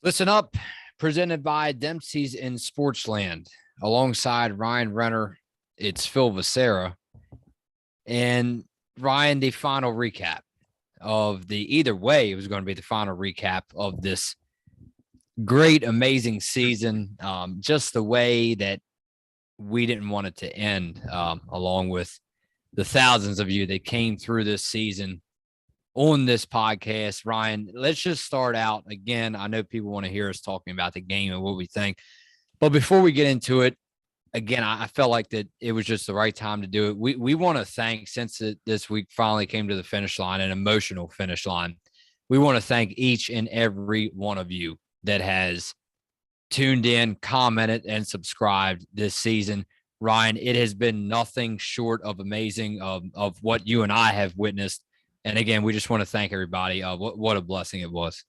Listen up, presented by Dempsey's in Sportsland. Alongside Ryan Renner, it's Phil Vicera. And Ryan, the final recap of either way, it was going to be the final recap of this great, amazing season. Just the way that we didn't want it to end, along with the thousands of you that came through this season on this podcast. Ryan, let's just start out again. I know people want to hear us talking about the game and what we think, but before we get into it, again, I felt like that it was just the right time to do it. We want to thank, since this week finally came to the finish line, an emotional finish line, we want to thank each and every one of you that has tuned in, commented, and subscribed this season. Ryan, it has been nothing short of amazing of what you and I have witnessed. And again, we just want to thank everybody. What a blessing it was.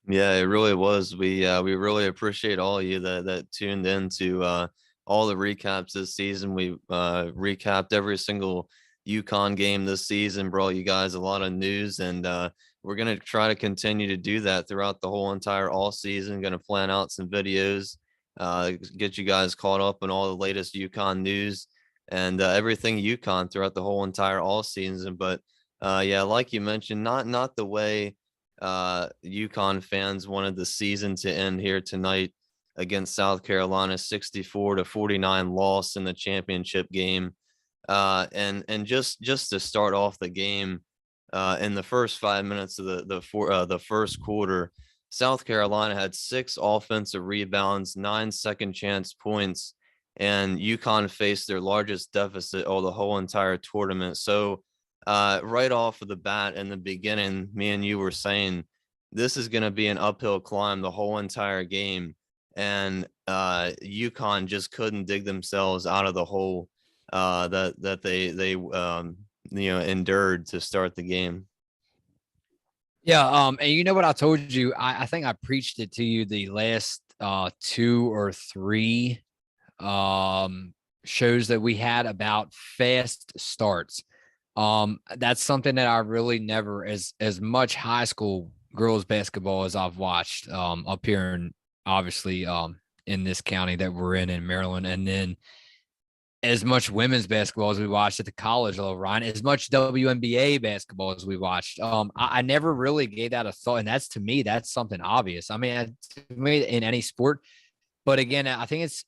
Yeah, it really was. We really appreciate all of you that tuned in to all the recaps this season. We recapped every single UConn game this season, brought you guys a lot of news, and we're gonna try to continue to do that throughout the whole entire all season. Gonna plan out some videos, get you guys caught up on all the latest UConn news and everything UConn throughout the whole entire all season. But yeah, like you mentioned, not the way UConn fans wanted the season to end here tonight against South Carolina, 64-49 loss in the championship game. And just to start off the game, in the first 5 minutes of the first quarter, South Carolina had 6 offensive rebounds, 9 second chance points, and UConn faced their largest deficit of the whole entire tournament. So right off of the bat in the beginning, me and you were saying this is going to be an uphill climb the whole entire game, and UConn just couldn't dig themselves out of the hole that they endured to start the game. Yeah, and you know what I told you? I think I preached it to you the last 2 or 3 shows that we had about fast starts. That's something that I really never, as much high school girls basketball as I've watched up here in, obviously, in this county that we're in Maryland, and then as much women's basketball as we watched at the college level, Ryan, as much WNBA basketball as we watched. I never really gave that a thought. And that's, to me, that's something obvious. I mean, to me, in any sport, but again, I think it's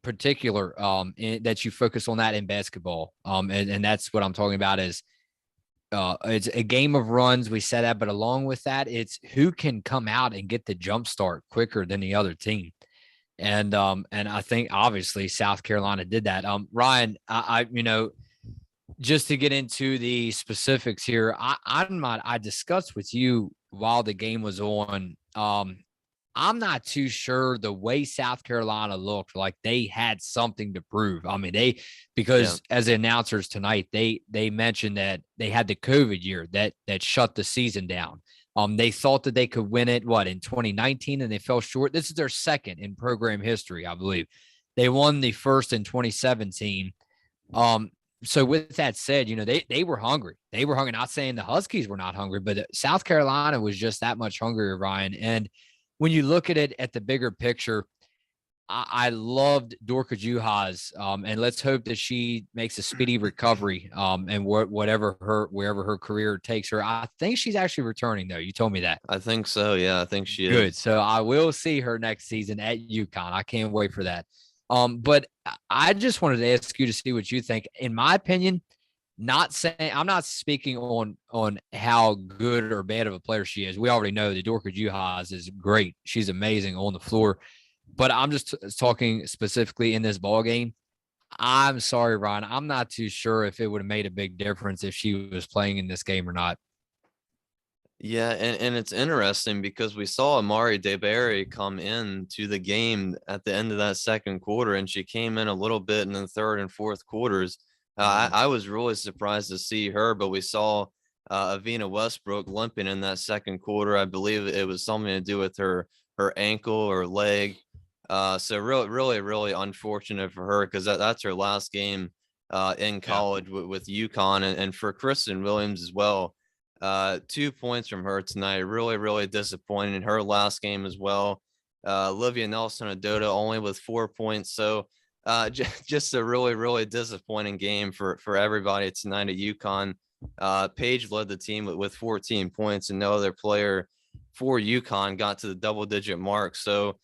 particular that you focus on that in basketball. And that's what I'm talking about is it's a game of runs. We said that, but along with that, it's who can come out and get the jump start quicker than the other team. And I think obviously South Carolina did that. Ryan, I just to get into the specifics here, I discussed with you while the game was on. I'm not too sure the way South Carolina looked like they had something to prove. I mean, because as the announcers tonight, they mentioned that they had the COVID year that shut the season down. They thought that they could win it, in 2019, and they fell short. This is their second in program history, I believe. They won the first in 2017. So with that said, they were hungry. They were hungry. Not saying the Huskies were not hungry, but South Carolina was just that much hungrier, Ryan. And when you look at it at the bigger picture, I loved Dorka Juhas, and let's hope that she makes a speedy recovery, and wherever her career takes her. I think she's actually returning, though. You told me that. I think so. Yeah, I think she is. Good. So I will see her next season at UConn. I can't wait for that. But I just wanted to ask you to see what you think. In my opinion, I'm not speaking on how good or bad of a player she is. We already know that Dorka Juhas is great. She's amazing on the floor. But I'm just talking specifically in this ball game. I'm sorry, Ron. I'm not too sure if it would have made a big difference if she was playing in this game or not. Yeah, and it's interesting because we saw Amari DeBerry come in to the game at the end of that second quarter, and she came in a little bit in the third and fourth quarters. I was really surprised to see her, but we saw Avina Westbrook limping in that second quarter. I believe it was something to do with her ankle or leg. So really unfortunate for her because that's her last game in college with UConn, and for Kristen Williams as well. 2 points from her tonight. Really, really disappointing. In her last game as well. Olivia Nelson-Adota only with 4 points. So just a really, really disappointing game for everybody tonight at UConn. Paige led the team with 14 points, and no other player for UConn got to the double-digit mark. So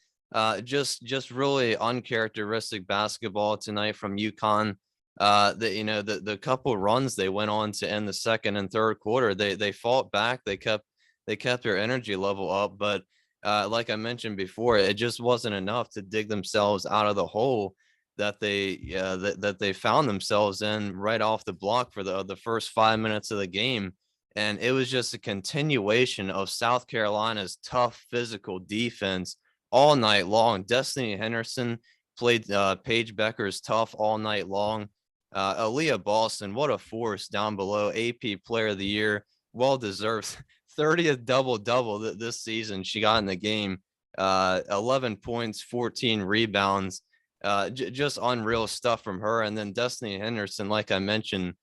just really uncharacteristic basketball tonight from UConn. The couple runs they went on to end the second and third quarter, they fought back. They kept their energy level up, but like I mentioned before, it just wasn't enough to dig themselves out of the hole that they found themselves in right off the block for the first 5 minutes of the game. And it was just a continuation of South Carolina's tough physical defense all night long. Destiny Henderson played Paige Bueckers tough all night long. Aaliyah Boston, what a force down below. AP Player of the Year, well deserved. 30th double-double this season she got in the game. 11 points, 14 rebounds. Just unreal stuff from her. And then Destiny Henderson, like I mentioned,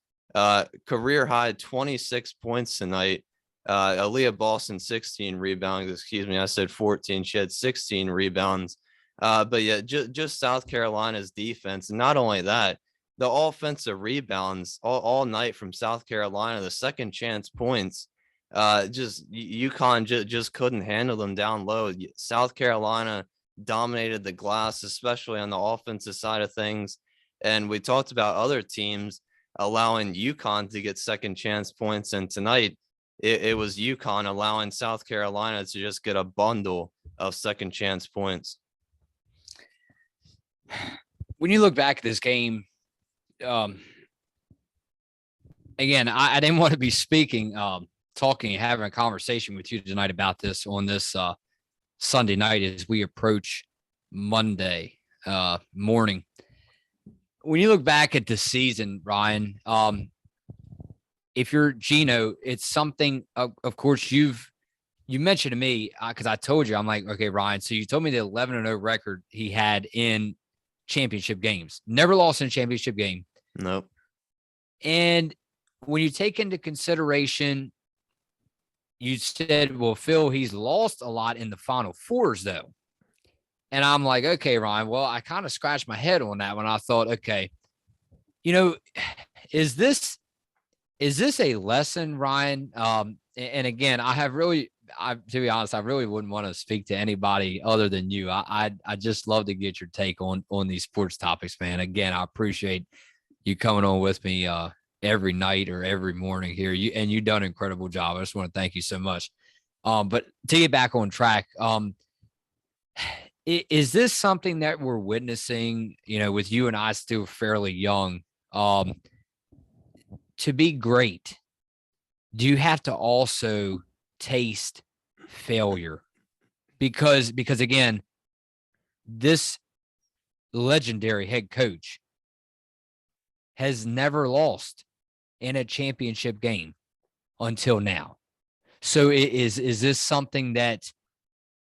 career high 26 points tonight. Aaliyah Boston 16 rebounds. Excuse me, I said 14. She had 16 rebounds. But yeah, just South Carolina's defense. And not only that, the offensive rebounds all night from South Carolina, the second chance points. Just UConn just couldn't handle them down low. South Carolina dominated the glass, especially on the offensive side of things. And we talked about other teams allowing UConn to get second chance points. And tonight it was UConn allowing South Carolina to just get a bundle of second chance points. When you look back at this game, again, I didn't want to be speaking, talking, having a conversation with you tonight about this on this Sunday night as we approach Monday morning. When you look back at the season, Ryan, if you're Geno, it's something, of course, you mentioned to me, because I told you, I'm like, okay, Ryan, so you told me the 11-0 record he had in championship games. Never lost in a championship game. Nope. And when you take into consideration, you said, well, Phil, he's lost a lot in the Final Fours, though. And I'm like, okay, Ryan, well, I kind of scratched my head on that when I thought, okay, is this a lesson, Ryan? And again, to be honest, I really wouldn't want to speak to anybody other than you. I just love to get your take on these sports topics, man. Again, I appreciate you coming on with me every night or every morning here. You've done an incredible job. I just want to thank you so much. But to get back on track, is this something that we're witnessing, with you and I still fairly young, to be great? Do you have to also taste failure? Because again, this legendary head coach has never lost in a championship game until now. So is this something that,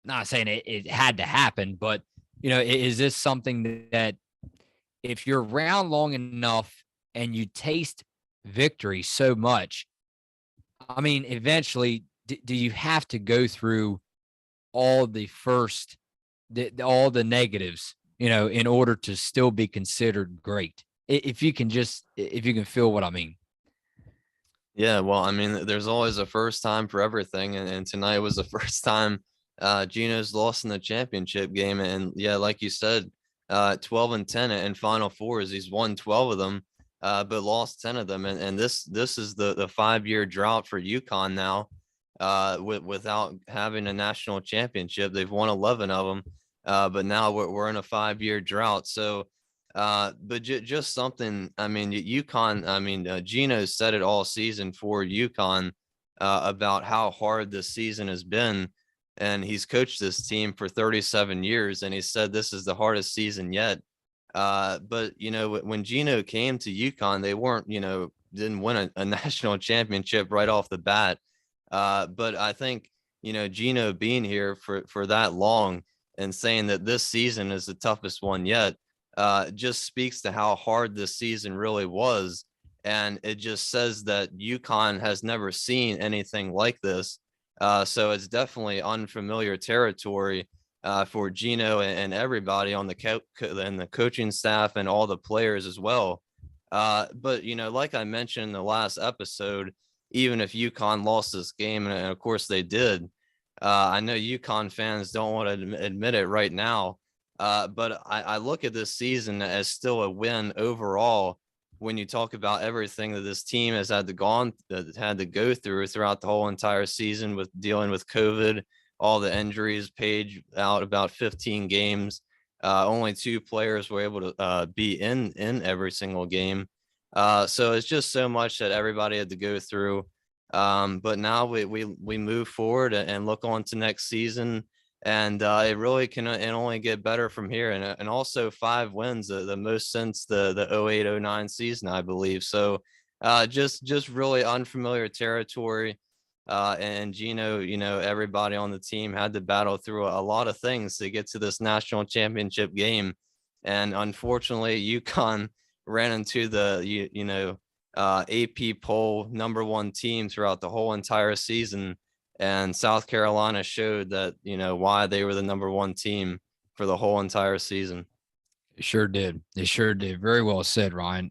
not saying it had to happen, but is this something that if you're around long enough and you taste victory so much, I mean, eventually, do you have to go through all the all the negatives, in order to still be considered great? If you can feel what I mean. Yeah, well, I mean, there's always a first time for everything, and tonight was the first time Geno's lost in the championship game. And yeah, like you said, 12-10 in Final Fours. He's won 12 of them, but lost 10 of them. And this is the 5-year drought for UConn now, without having a national championship. They've won 11 of them, but now we're in a 5-year drought. So, but just something. I mean, UConn. I mean, Geno said it all season for UConn about how hard this season has been. And he's coached this team for 37 years, and he said this is the hardest season yet. But when Geno came to UConn, they weren't, didn't win a national championship right off the bat. But I think, Geno being here for that long and saying that this season is the toughest one yet, just speaks to how hard this season really was. And it just says that UConn has never seen anything like this. So it's definitely unfamiliar territory for Geno and everybody on and the coaching staff and all the players as well. But like I mentioned in the last episode, even if UConn lost this game, and of course they did, I know UConn fans don't want to admit it right now, but I look at this season as still a win overall when you talk about everything that this team has had to go through throughout the whole entire season with dealing with COVID, all the injuries. Paige out about 15 games. Only 2 players were able to be in every single game. So it's just so much that everybody had to go through. But now we move forward and look on to next season, and it really can only get better from here. And also 5 wins, the most since the 08-09 season, I believe. So just really unfamiliar territory. And Geno, everybody on the team had to battle through a lot of things to get to this national championship game. And unfortunately, UConn ran into the AP poll #1 team throughout the whole entire season, and South Carolina showed that why they were the #1 team for the whole entire season. It sure did. It sure did. Very well said, Ryan.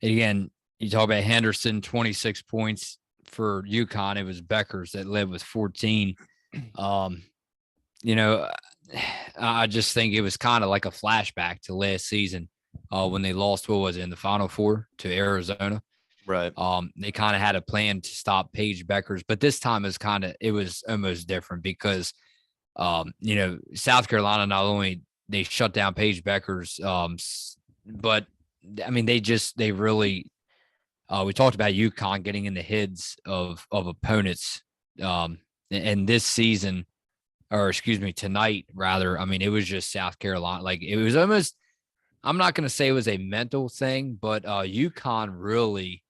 Again, you talk about Henderson, 26 points for UConn. It was Bueckers that led with 14. Um, you know, I just think it was kind of like a flashback to last season when they lost, what was it, in the Final Four to Arizona. Right. They kind of had a plan to stop Paige Bueckers, but this time it was almost different because, South Carolina, not only they shut down Paige Bueckers, but I mean, they really, we talked about UConn getting in the heads of opponents. And this season, or excuse me, tonight rather, I mean, it was just South Carolina. Like it was almost, I'm not going to say it was a mental thing, but UConn really,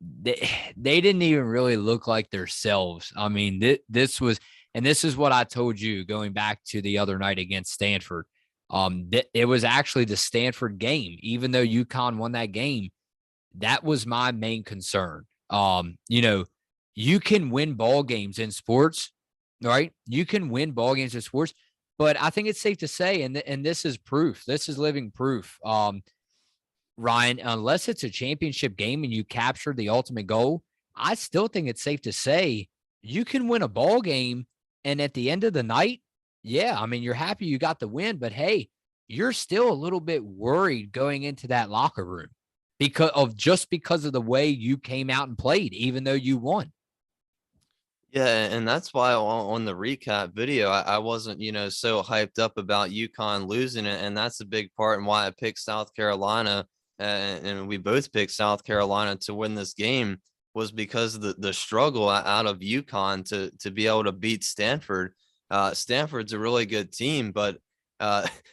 they didn't even really look like themselves. I mean, this was, and this is what I told you going back to the other night against Stanford. It was actually the Stanford game, even though UConn won that game. That was my main concern. You can win ball games in sports, right? You can win ball games in sports, but I think it's safe to say, and this is proof. This is living proof. Ryan, unless it's a championship game and you capture the ultimate goal, I still think it's safe to say you can win a ball game, and at the end of the night, yeah, I mean, you're happy you got the win, but hey, you're still a little bit worried going into that locker room because of the way you came out and played, even though you won. Yeah, and that's why on the recap video, I wasn't, so hyped up about UConn losing it, and that's a big part and why I picked South Carolina, and we both picked South Carolina to win this game was because of the struggle out of UConn to be able to beat Stanford. Stanford's a really good team, but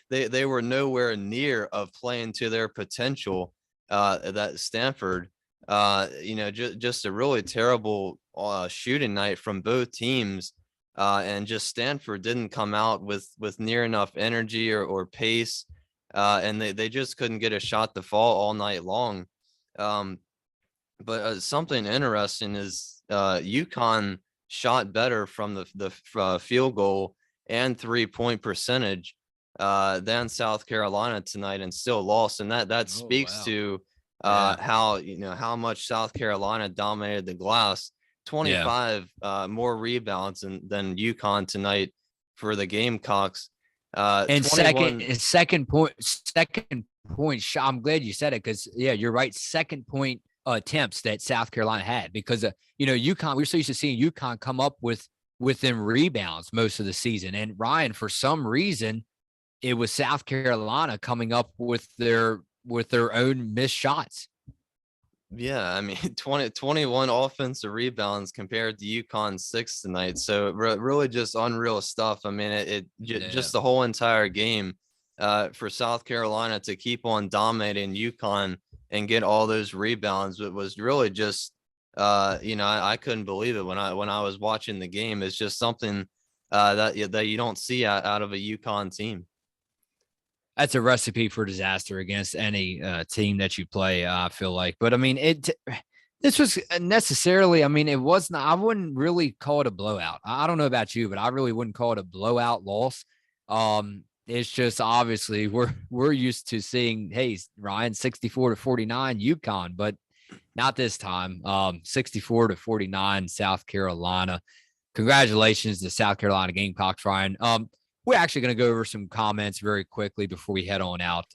they were nowhere near of playing to their potential. That Stanford, just a really terrible shooting night from both teams. And just Stanford didn't come out with near enough energy or pace. And they just couldn't get a shot to fall all night long. But something interesting is UConn shot better from the field goal and 3-point percentage than South Carolina tonight, and still lost. And that speaks to how much South Carolina dominated the glass. 25 more rebounds than UConn tonight for the Gamecocks. And 21 second point shot. I'm glad you said it because you're right. Second point attempts that South Carolina had because UConn. We're so used to seeing UConn come up with them rebounds most of the season. And Ryan, for some reason, it was South Carolina coming up with their own missed shots. Yeah, I mean, 21 offensive rebounds compared to UConn's 6 tonight. So really just unreal stuff. I mean, just the whole entire game for South Carolina to keep on dominating UConn and get all those rebounds. It was really just, I couldn't believe it when I was watching the game. It's just something that you don't see out of a UConn team. That's a recipe for disaster against any team that you play, I feel like. But I mean, this was necessarily, I mean, it wasn't, I wouldn't really call it a blowout. I don't know about you, but I really wouldn't call it a blowout loss. It's just obviously we're used to seeing, hey, Ryan, 64-49 UConn, but not this time. 64-49 South Carolina. Congratulations to South Carolina Gamecocks, Ryan. We're actually going to go over some comments very quickly before we head on out.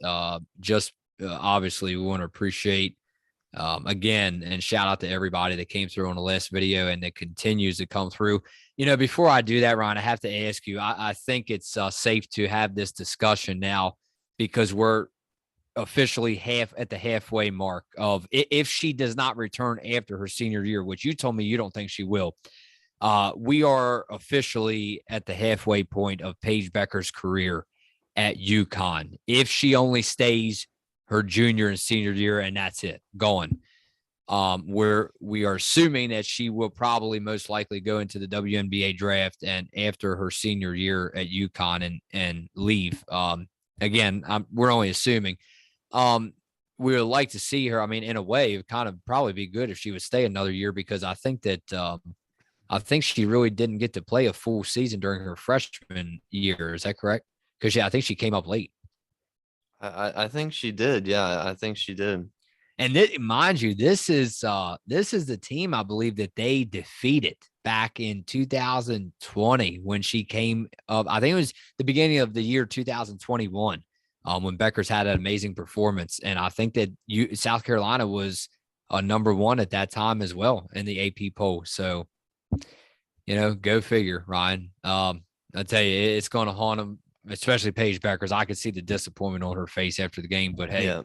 Obviously, we want to appreciate again and shout out to everybody that came through on the last video and that continues to come through. Before I do that, Ryan, I have to ask you. I think it's safe to have this discussion now because we're officially at the halfway mark of if she does not return after her senior year, which you told me you don't think she will. We are officially at the halfway point of Paige Bueckers' career at UConn. If she only stays her junior and senior year, and that's it, going. We are assuming that she will probably most likely go into the WNBA draft and after her senior year at UConn and leave. Again, we're only assuming. We would like to see her. I mean, in a way, it would kind of probably be good if she would stay another year because I think that I think she really didn't get to play a full season during her freshman year. Is that correct? Because I think she came up late. I think she did. Yeah, I think she did. And mind you, this is the team I believe that they defeated back in 2020 when she came up. I think it was the beginning of the year 2021 when Bueckers had an amazing performance. And I think that South Carolina was number one at that time as well in the AP poll. So, go figure, Ryan. I tell you, it's going to haunt them, especially Paige Bueckers. I could see the disappointment on her face after the game, but hey,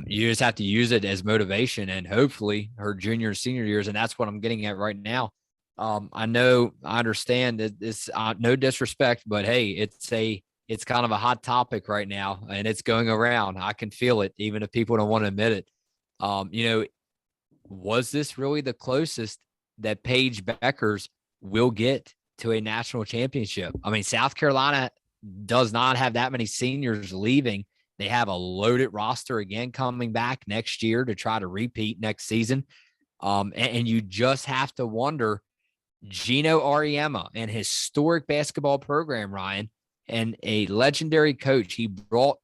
you just have to use it as motivation and hopefully her junior and senior years. And that's what I'm getting at right now. I understand that it's no disrespect, but hey, it's kind of a hot topic right now and it's going around. I can feel it, even if people don't want to admit it. Was this really the closest that Paige Bueckers will get to a national championship? I mean, South Carolina does not have that many seniors leaving. They have a loaded roster again coming back next year to try to repeat next season. And you just have to wonder, Geno Auriemma, an historic basketball program, Ryan, and a legendary coach. He brought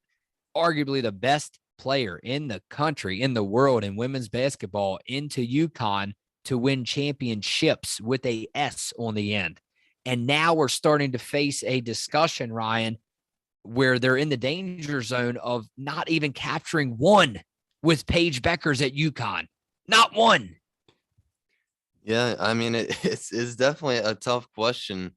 arguably the best player in the country, in the world, in women's basketball into UConn to win championships with a S on the end. And now we're starting to face a discussion, Ryan, where they're in the danger zone of not even capturing one with Paige Bueckers at UConn. Not one. Yeah, I mean, it's definitely a tough question.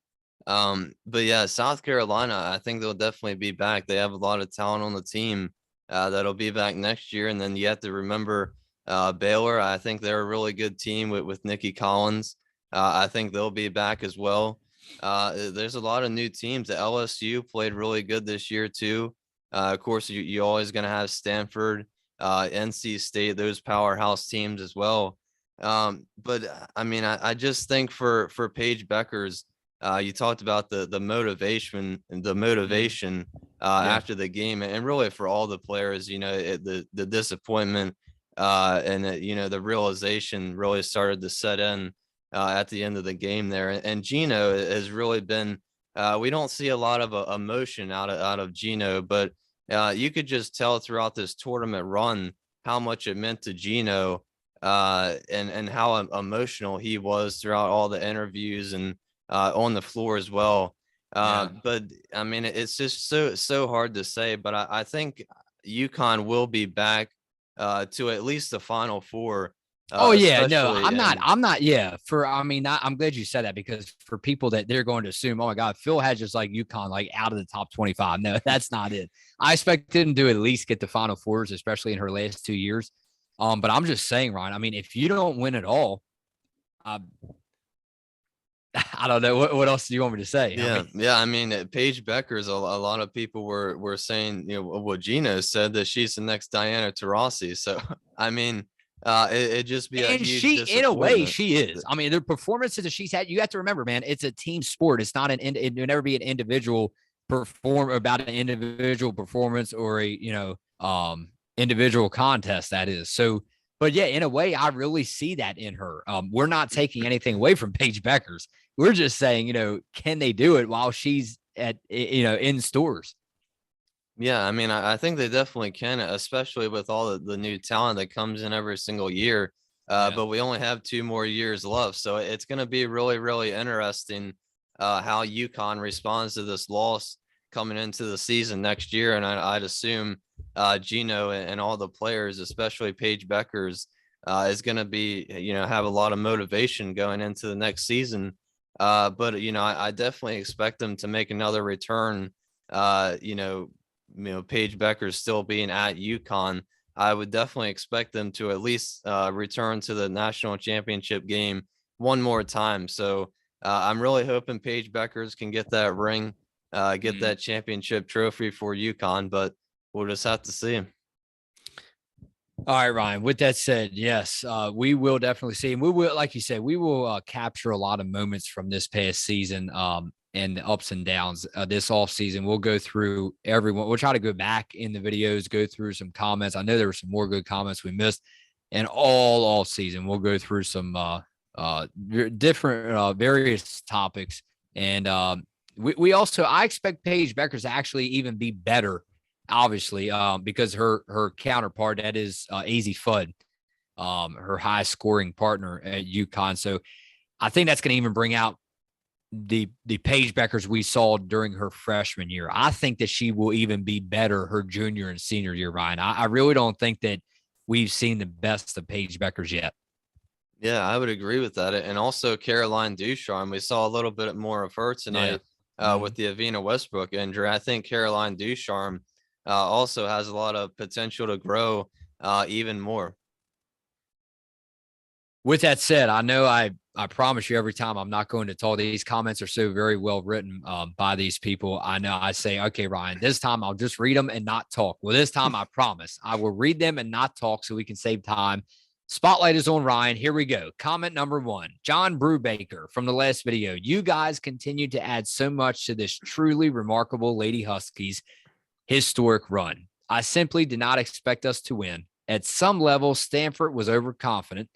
But yeah, South Carolina, I think they'll definitely be back. They have a lot of talent on the team that'll be back next year. And then you have to remember Baylor. I think they're a really good team with Nikki Collins. I think they'll be back as well. There's a lot of new teams. The LSU played really good this year too. Of course, you're always going to have Stanford, NC State, those powerhouse teams as well. But I mean, I just think for Paige Bueckers, you talked about the motivation after the game, and really for all the players, the disappointment and the realization really started to set in at the end of the game there. And Geno has really been, we don't see a lot of emotion out of Geno, but you could just tell throughout this tournament run how much it meant to Geno and how emotional he was throughout all the interviews and on the floor as well. But I mean, it's just so hard to say, but I think UConn will be back to at least the Final Four. I'm not. Yeah. I'm glad you said that because for people that they're going to assume, oh my God, Phil had just like UConn, like out of the top 25. No, that's not it. I expect him to at least get the Final Fours, especially in her last 2 years. But I'm just saying, Ryan, I mean, if you don't win at all, I don't know. What else do you want me to say? I mean, Paige Bueckers, a lot of people were saying, what Gino said, that she's the next Diana Taurasi. So, I mean, it just be a huge in a way, she is. I mean, the performances that she's had, you have to remember, man, it's a team sport. It's not it would never be an individual about an individual performance or individual contest that is. So, but yeah, in a way, I really see that in her. We're not taking anything away from Paige Bueckers. We're just saying, can they do it while she's in stores? Yeah, I mean, I think they definitely can, especially with all the new talent that comes in every single year. Yeah. But we only have 2 more years left, so it's going to be really, really interesting how UConn responds to this loss coming into the season next year. And I'd assume Geno and all the players, especially Paige Bueckers, is going to be, have a lot of motivation going into the next season. But I definitely expect them to make another return. Paige Bueckers still being at UConn, I would definitely expect them to at least return to the national championship game one more time. So I'm really hoping Paige Bueckers can get that ring, get that championship trophy for UConn, but we'll just have to see. All right, Ryan. With that said, yes, we will definitely see, and we will, like you said, we will capture a lot of moments from this past season, and the ups and downs this off season. We'll go through everyone. We'll try to go back in the videos, go through some comments. I know there were some more good comments we missed, and all off season we'll go through some different various topics, and we also, I expect Paige Bueckers to actually even be better, obviously, because her counterpart, that is Azzi Fudd, her high scoring partner at UConn. So I think that's going to even bring out the Paige Bueckers we saw during her freshman year. I think that she will even be better her junior and senior year, Ryan. I really don't think that we've seen the best of Paige Bueckers yet. Yeah, I would agree with that. And also Caroline Ducharme, we saw a little bit more of her tonight with the Avina Westbrook injury. I think Caroline Ducharme also has a lot of potential to grow even more. With that said, I know I promise you every time I'm not going to talk. These comments are so very well written by these people. I know I say, okay, Ryan, this time I'll just read them and not talk. Well, this time I promise I will read them and not talk so we can save time. Spotlight is on Ryan. Here we go. Comment number 1, John Brubaker from the last video. You guys continue to add so much to this truly remarkable Lady Huskies historic run. I simply did not expect us to win. At some level, Stanford was overconfident.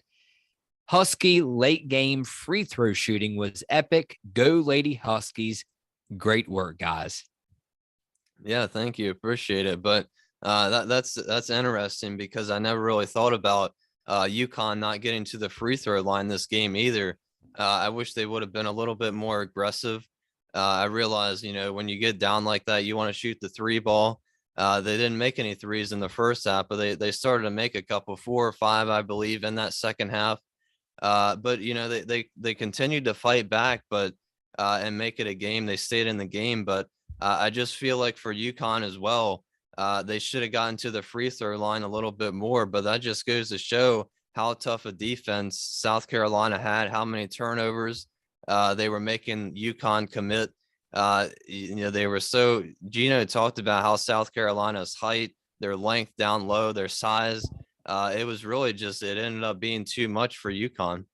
Husky late game free throw shooting was epic. Go Lady Huskies. Great work, guys. Yeah, thank you. Appreciate it. But that's interesting because I never really thought about UConn not getting to the free throw line this game either. I wish they would have been a little bit more aggressive. I realize, when you get down like that, you want to shoot the 3 ball. They didn't make any threes in the first half, but they started to make a couple, 4 or 5, I believe, in that second half. But they continued to fight back, but and make it a game. They stayed in the game, but I just feel like for UConn as well, they should have gotten to the free throw line a little bit more. But that just goes to show how tough a defense South Carolina had, how many turnovers they were making UConn commit. They were so, Geno talked about how South Carolina's height, their length down low, their size. It was really just, it ended up being too much for UConn.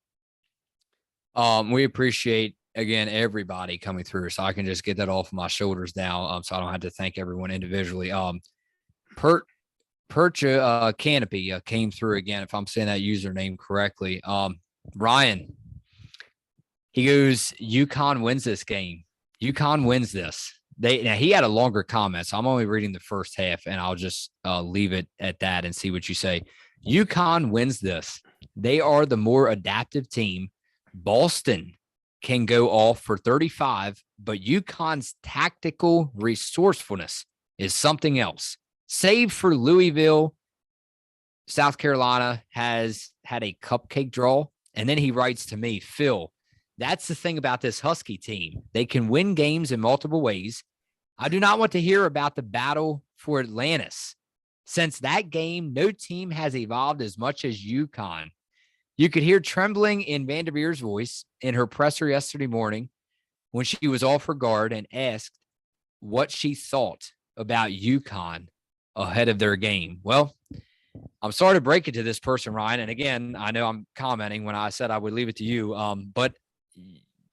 We appreciate, again, everybody coming through, so I can just get that off my shoulders now, so I don't have to thank everyone individually. Percha Canopy came through again, if I'm saying that username correctly. Ryan, he goes, UConn wins this game. UConn wins this. Now he had a longer comment, so I'm only reading the first half, and I'll just leave it at that and see what you say. UConn wins this. They are the more adaptive team. Boston can go off for 35, but UConn's tactical resourcefulness is something else. Save for Louisville, South Carolina has had a cupcake draw. And then he writes to me, Phil, that's the thing about this Husky team. They can win games in multiple ways. I do not want to hear about the battle for Atlantis. Since that game, no team has evolved as much as UConn. You could hear trembling in Vanderveer's voice in her presser yesterday morning when she was off her guard and asked what she thought about UConn ahead of their game. Well, I'm sorry to break it to this person, Ryan. And again, I know I'm commenting when I said I would leave it to you. But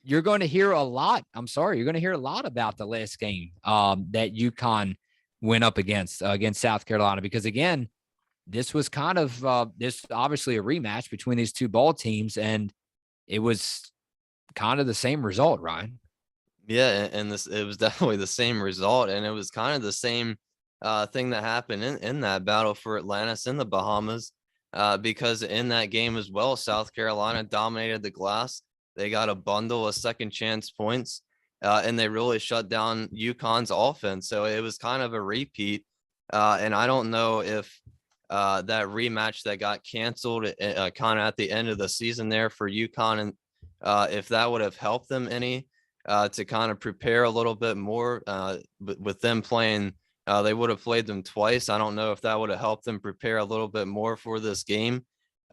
you're going to hear a lot. I'm sorry, you're going to hear a lot about the last game that UConn went up against South Carolina, because again, this was kind of this obviously a rematch between these two ball teams, and it was kind of the same result, Ryan. Yeah, and this it was definitely the same result, and it was kind of the same thing that happened in that battle for Atlantis in the Bahamas, because in that game as well, South Carolina dominated the glass. They got a bundle of second chance points, and they really shut down UConn's offense. So it was kind of a repeat, and I don't know if that rematch that got canceled kind of at the end of the season there for UConn, and if that would have helped them any to kind of prepare a little bit more. With them playing, they would have played them twice. I don't know if that would have helped them prepare a little bit more for this game.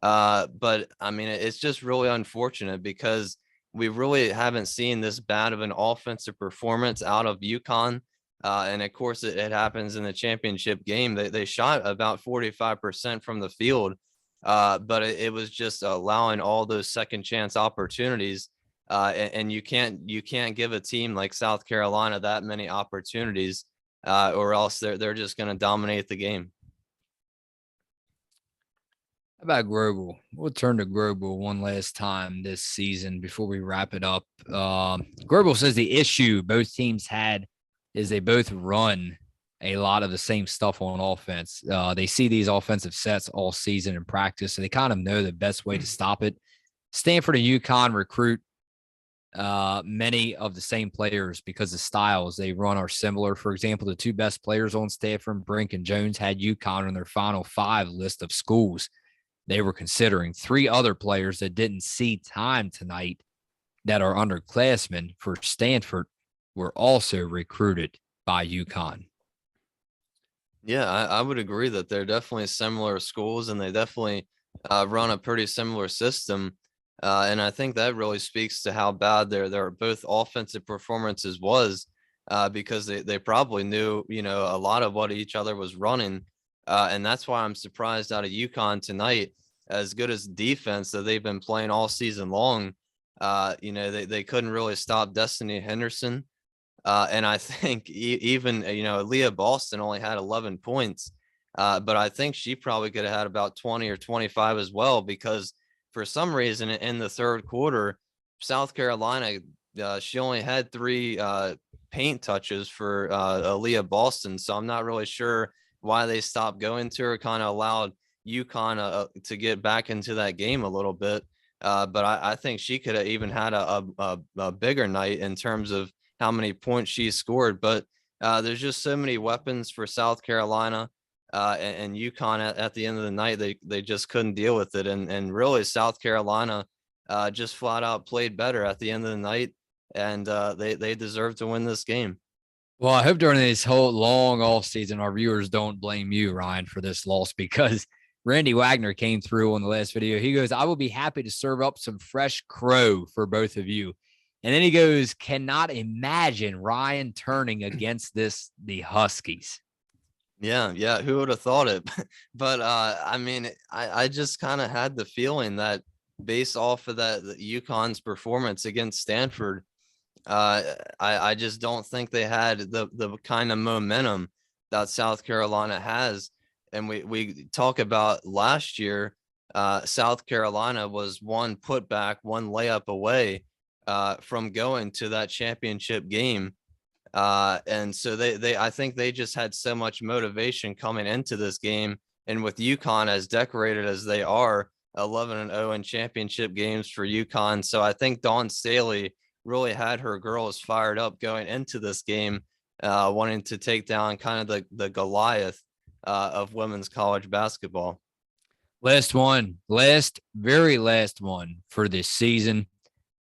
But I mean, it's just really unfortunate because we really haven't seen this bad of an offensive performance out of UConn. And of course, it happens in the championship game. They shot about 45% from the field, but it was just allowing all those second chance opportunities. And you can't give a team like South Carolina that many opportunities, or else they're just going to dominate the game. How about Grobel? We'll turn to Grobel one last time this season before we wrap it up. Grobel says the issue both teams had is they both run a lot of the same stuff on offense. They see these offensive sets all season in practice, so they kind of know the best way to stop it. Stanford and UConn recruit many of the same players because the styles they run are similar. For example, the two best players on Stanford, Brink and Jones, had UConn on their Final Five list of schools they were considering. Three other players that didn't see time tonight that are underclassmen for Stanford were also recruited by UConn. Yeah, I would agree that they're definitely similar schools, and they definitely run a pretty similar system. And I think that really speaks to how bad their both offensive performances was, because they probably knew, a lot of what each other was running. And that's why I'm surprised out of UConn tonight, as good as defense that they've been playing all season long. They couldn't really stop Destiny Henderson. And I think even, Leah Boston only had 11 points, but I think she probably could have had about 20 or 25 as well, because for some reason in the third quarter, South Carolina, she only had three paint touches for Leah Boston. So I'm not really sure why they stopped going to her, kind of allowed UConn to get back into that game a little bit. But I think she could have even had a bigger night in terms of how many points she scored. But there's just so many weapons for South Carolina, and UConn at the end of the night, they just couldn't deal with it. And really South Carolina just flat out played better at the end of the night, and they deserve to win this game. Well, I hope during this whole long off season, our viewers don't blame you, Ryan, for this loss, because Randy Wagner came through on the last video. He goes, "I will be happy to serve up some fresh crow for both of you." And then he goes, "Cannot imagine Ryan turning against the Huskies." Yeah, who would have thought it? But I mean, I just kind of had the feeling that based off of that UConn's performance against Stanford, I just don't think they had the kind of momentum that South Carolina has. And we talk about last year, South Carolina was one putback, one layup away from going to that championship game. And so I think they just had so much motivation coming into this game. And with UConn as decorated as they are, 11-0 in championship games for UConn. So I think Dawn Staley really had her girls fired up going into this game, wanting to take down kind of the Goliath of women's college basketball. Very last one for this season.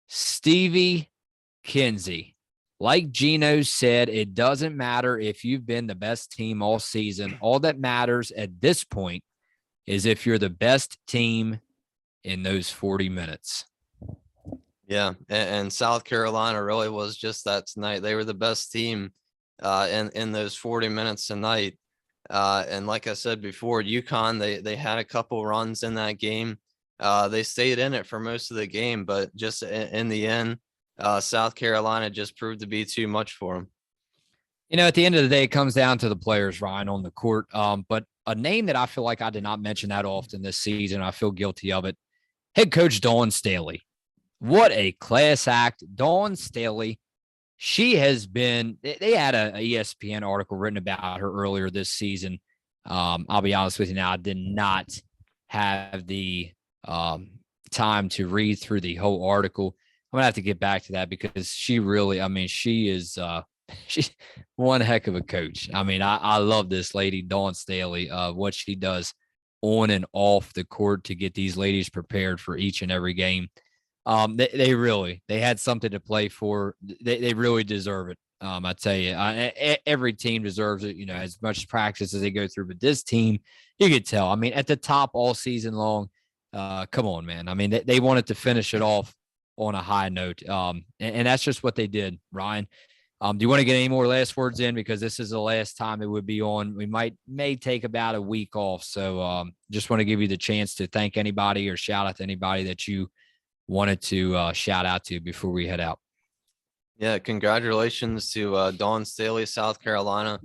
Stevie Kinsey. Like Geno said, it doesn't matter if you've been the best team all season. All that matters at this point is if you're the best team in those 40 minutes. Yeah, and South Carolina really was just that tonight. They were the best team in those 40 minutes tonight. And like I said before, UConn, they had a couple runs in that game. They stayed in it for most of the game, but just in the end, South Carolina just proved to be too much for him. At the end of the day, it comes down to the players, Ryan, on the court. But a name that I feel like I did not mention that often this season, I feel guilty of it. Head coach Dawn Staley. What a class act. Dawn Staley. She has been, they had a ESPN article written about her earlier this season. I'll be honest with you now, I did not have the time to read through the whole article. I'm going to have to get back to that because she really, she is, she's one heck of a coach. I love this lady, Dawn Staley, what she does on and off the court to get these ladies prepared for each and every game. They had something to play for. They really deserve it. I tell you, every team deserves it, as much practice as they go through. But this team, you could tell. At the top all season long. Come on, man. They wanted to finish it off on a high note. And that's just what they did, Ryan. Do you want to get any more last words in? Because this is the last time it would be on. We may take about a week off. So just want to give you the chance to thank anybody or shout out to anybody that you wanted to shout out to before we head out. Yeah, congratulations to Dawn Staley, South Carolina.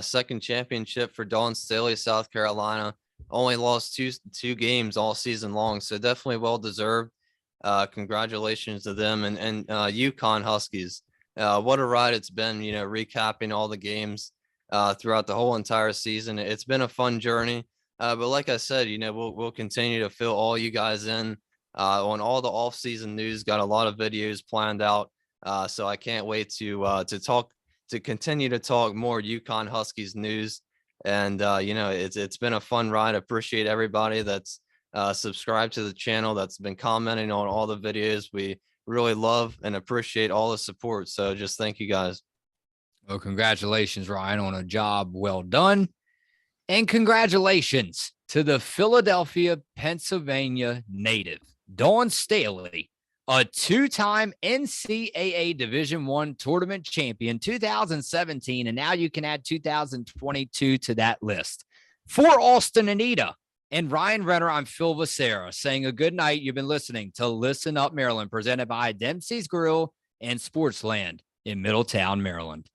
Second championship for Dawn Staley, South Carolina. Only lost two games all season long, so definitely well deserved. Congratulations to them and UConn Huskies. What a ride it's been, recapping all the games throughout the whole entire season. It's been a fun journey. But like I said, we'll continue to fill all you guys in on all the off-season news. Got a lot of videos planned out. So I can't wait to continue to talk more UConn Huskies news. And it's been a fun ride. I appreciate everybody that's subscribed to the channel, that's been commenting on all the videos. We really love and appreciate all the support. So just thank you guys. Well, congratulations, Ryan, on a job well done. And congratulations to the Philadelphia, Pennsylvania native, Dawn Staley, a two-time NCAA Division I tournament champion, 2017, and now you can add 2022 to that list. For Austin Anita and Ryan Renner, I'm Phil Becerra saying a good night. You've been listening to Listen Up Maryland, presented by Dempsey's Grill and Sportsland in Middletown, Maryland.